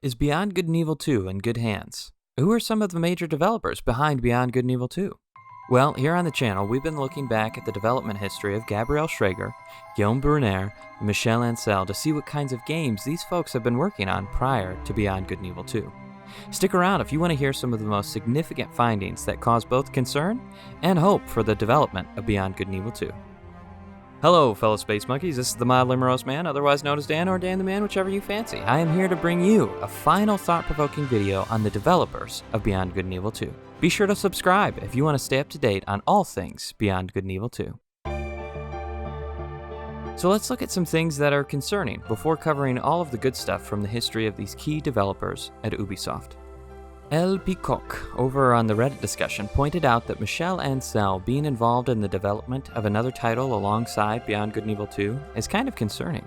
Is Beyond Good and Evil 2 in good hands? Who are some of the major developers behind Beyond Good and Evil 2? Well, here on the channel, we've been looking back at the development history of Gabrielle Schrager, Guillaume Brunner, and Michel Ancel to see what kinds of games these folks have been working on prior to Beyond Good and Evil 2. Stick around if you want to hear some of the most significant findings that cause both concern and hope for the development of Beyond Good and Evil 2. Hello, fellow Space Monkeys. This is the Mildly Morose Man, otherwise known as Dan or Dan the Man, whichever you fancy. I am here to bring you a final thought-provoking video on the developers of Beyond Good and Evil 2. Be sure to subscribe if you want to stay up to date on all things Beyond Good and Evil 2. So let's look at some things that are concerning before covering all of the good stuff from the history of these key developers at Ubisoft. El Peacock, over on the Reddit discussion, pointed out that Michel Ancel being involved in the development of another title alongside Beyond Good and Evil 2 is kind of concerning.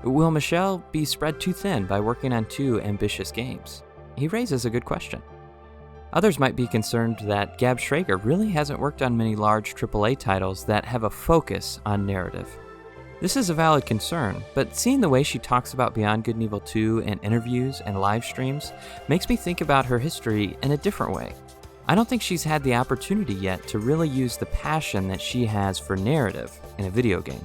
Will Michel be spread too thin by working on two ambitious games? He raises a good question. Others might be concerned that Gab Schrager really hasn't worked on many large AAA titles that have a focus on narrative. This is a valid concern, but seeing the way she talks about Beyond Good and Evil 2 in interviews and live streams makes me think about her history in a different way. I don't think she's had the opportunity yet to really use the passion that she has for narrative in a video game.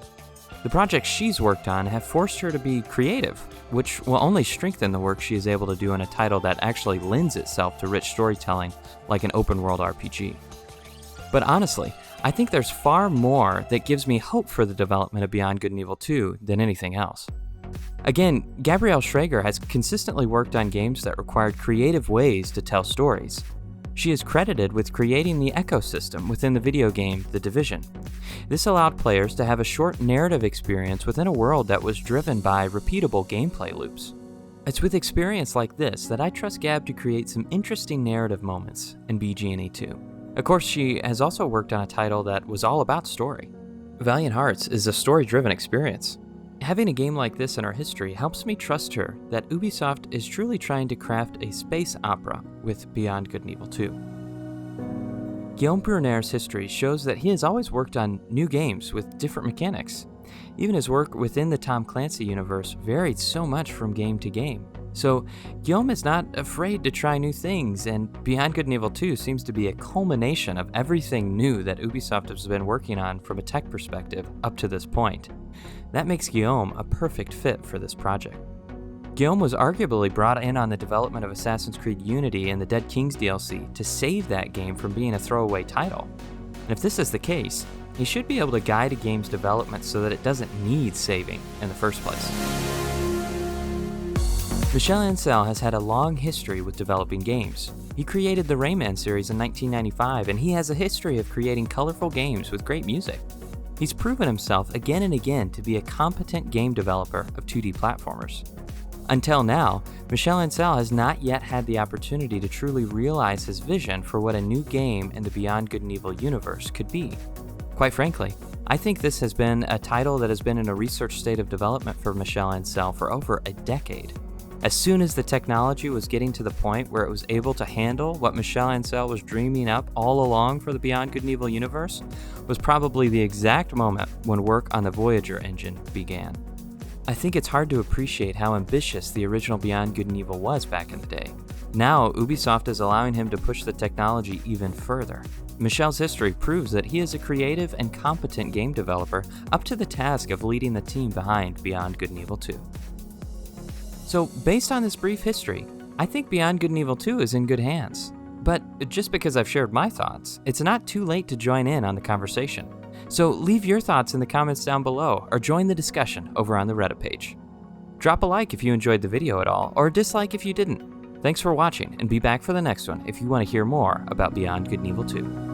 The projects she's worked on have forced her to be creative, which will only strengthen the work she is able to do in a title that actually lends itself to rich storytelling like an open-world RPG. But honestly, I think there's far more that gives me hope for the development of Beyond Good and Evil 2 than anything else. Again, Gabrielle Schrager has consistently worked on games that required creative ways to tell stories. She is credited with creating the ecosystem within the video game The Division. This allowed players to have a short narrative experience within a world that was driven by repeatable gameplay loops. It's with experience like this that I trust Gab to create some interesting narrative moments in BGE2. Of course, she has also worked on a title that was all about story. Valiant Hearts is a story-driven experience. Having a game like this in our history helps me trust her that Ubisoft is truly trying to craft a space opera with Beyond Good and Evil 2. Guillaume Brunner's history shows that he has always worked on new games with different mechanics. Even his work within the Tom Clancy universe varied so much from game to game. So, Guillaume is not afraid to try new things, and Beyond Good and Evil 2 seems to be a culmination of everything new that Ubisoft has been working on from a tech perspective up to this point. That makes Guillaume a perfect fit for this project. Guillaume was arguably brought in on the development of Assassin's Creed Unity and the Dead Kings DLC to save that game from being a throwaway title. And if this is the case, he should be able to guide a game's development so that it doesn't need saving in the first place. Michel Ancel has had a long history with developing games. He created the Rayman series in 1995, and he has a history of creating colorful games with great music. He's proven himself again and again to be a competent game developer of 2D platformers. Until now, Michel Ancel has not yet had the opportunity to truly realize his vision for what a new game in the Beyond Good and Evil universe could be. Quite frankly, I think this has been a title that has been in a research state of development for Michel Ancel for over a decade. As soon as the technology was getting to the point where it was able to handle what Michel Ancel was dreaming up all along for the Beyond Good and Evil universe, was probably the exact moment when work on the Voyager engine began. I think it's hard to appreciate how ambitious the original Beyond Good and Evil was back in the day. Now, Ubisoft is allowing him to push the technology even further. Michel's history proves that he is a creative and competent game developer up to the task of leading the team behind Beyond Good and Evil 2. So, based on this brief history, I think Beyond Good and Evil 2 is in good hands. But just because I've shared my thoughts, it's not too late to join in on the conversation. So leave your thoughts in the comments down below, or join the discussion over on the Reddit page. Drop a like if you enjoyed the video at all, or a dislike if you didn't. Thanks for watching, and be back for the next one if you want to hear more about Beyond Good and Evil 2.